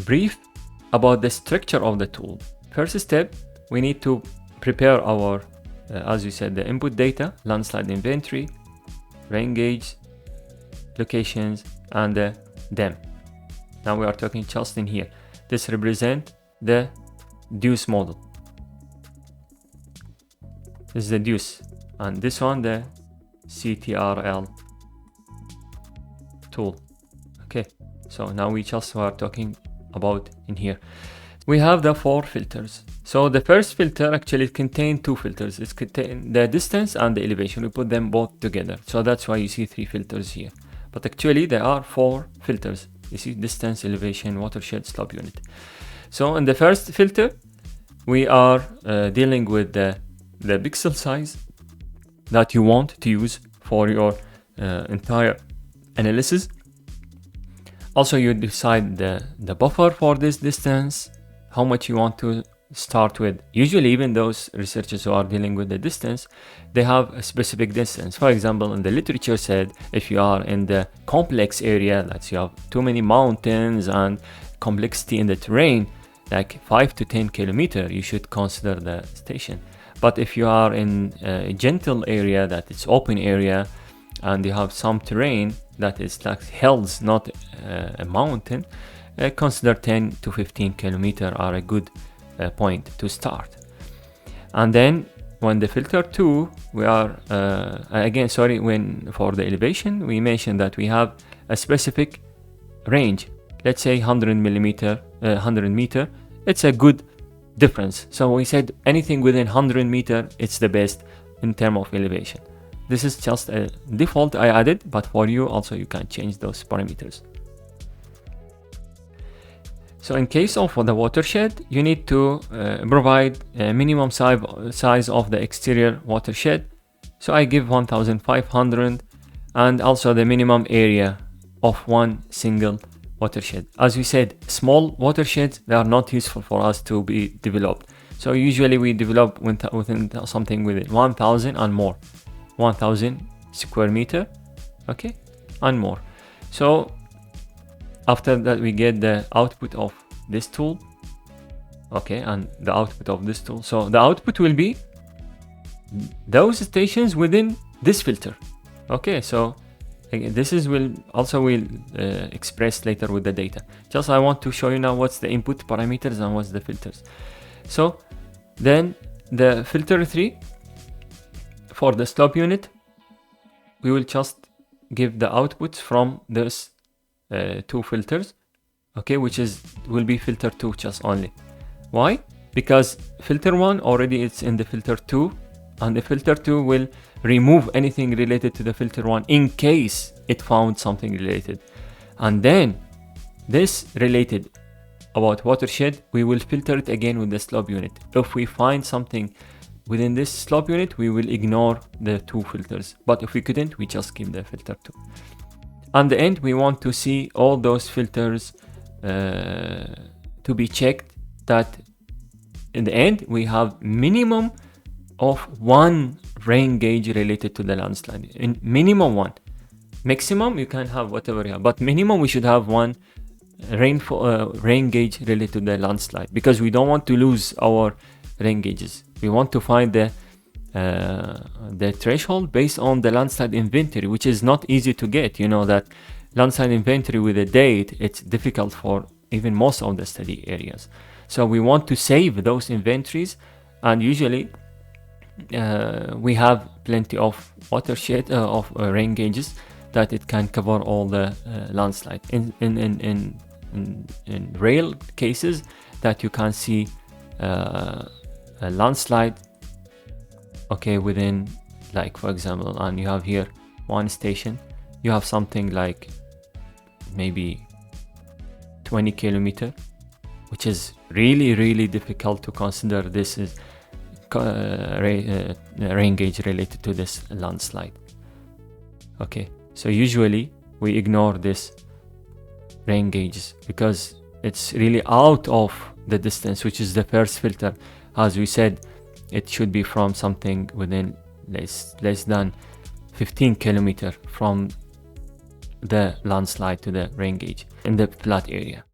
brief about the structure of the tool. First step, we need to prepare our, as you said, the input data, landslide inventory, rain gauge, locations, and the DEM. Now we are talking just in here. This represents the DEWS model. This is the DEWS, and this one the CTRL tool. Okay, so now we just are talking about in here. We have the 4 filters. So the first filter actually contains 2 filters. It's contain the distance and the elevation. We put them both together. So that's why you see 3 filters here. But actually there are 4 filters. You see distance, elevation, watershed, slope unit. So in the first filter, we are dealing with the pixel size that you want to use for your entire analysis. Also, you decide the buffer for this distance, how much you want to start with. Usually, even those researchers who are dealing with the distance, they have a specific distance. For example, in the literature said, if you are in the complex area, that you have too many mountains and complexity in the terrain, like 5 to 10 kilometers, you should consider the station. But if you are in a gentle area, that it's open area, and you have some terrain that is like hills, not a mountain, consider 10 to 15 kilometers are a good point to start. And then when the filter 2, we are again, sorry, when for the elevation, we mentioned that we have a specific range. Let's say 100 meter. It's a good difference. So we said anything within 100 meter, it's the best in terms of elevation. This is just a default I added, but for you also you can change those parameters. So in case of the watershed, you need to provide a minimum size of the exterior watershed. So I give 1500, and also the minimum area of one single watershed. As we said, small watersheds, they are not useful for us to be developed. So usually we develop within something within 1000 and more. 1000 square meter, okay, and more. So after that we get the output of this tool, okay, and the output of this tool. So the output will be those stations within this filter, okay. So again, this is will express later with the data. Just I want to show you now what's the input parameters and what's the filters. So then the filter 3, for the slope unit, we will just give the outputs from those 2 filters, okay, which will be filter 2 just only. Why? Because filter 1 already it's in the filter 2, and the filter 2 will remove anything related to the filter 1 in case it found something related. And then this related about watershed, we will filter it again with the slope unit. If we find something within this slope unit, we will ignore the 2 filters. But if we couldn't, we just keep the filter 2. At the end, we want to see all those filters to be checked, that in the end, we have minimum of 1 rain gauge related to the landslide. In minimum 1. Maximum, you can have whatever you have. But minimum, we should have 1 rain gauge related to the landslide, because we don't want to lose our rain gauges. We want to find the threshold based on the landslide inventory, which is not easy to get. You know that landslide inventory with a date, it's difficult for even most of the study areas. So we want to save those inventories, and usually we have plenty of watershed of rain gauges that it can cover all the landslide. In rare cases that you can see a landslide, okay, within, like for example, and you have here 1 station, you have something like maybe 20 kilometers, which is really difficult to consider this is rain gauge related to this landslide. Okay, so usually we ignore this rain gauges because it's really out of the distance, which is the first filter. As we said, it should be from something within less than 15 kilometers from the landslide to the rain gauge in the flat area.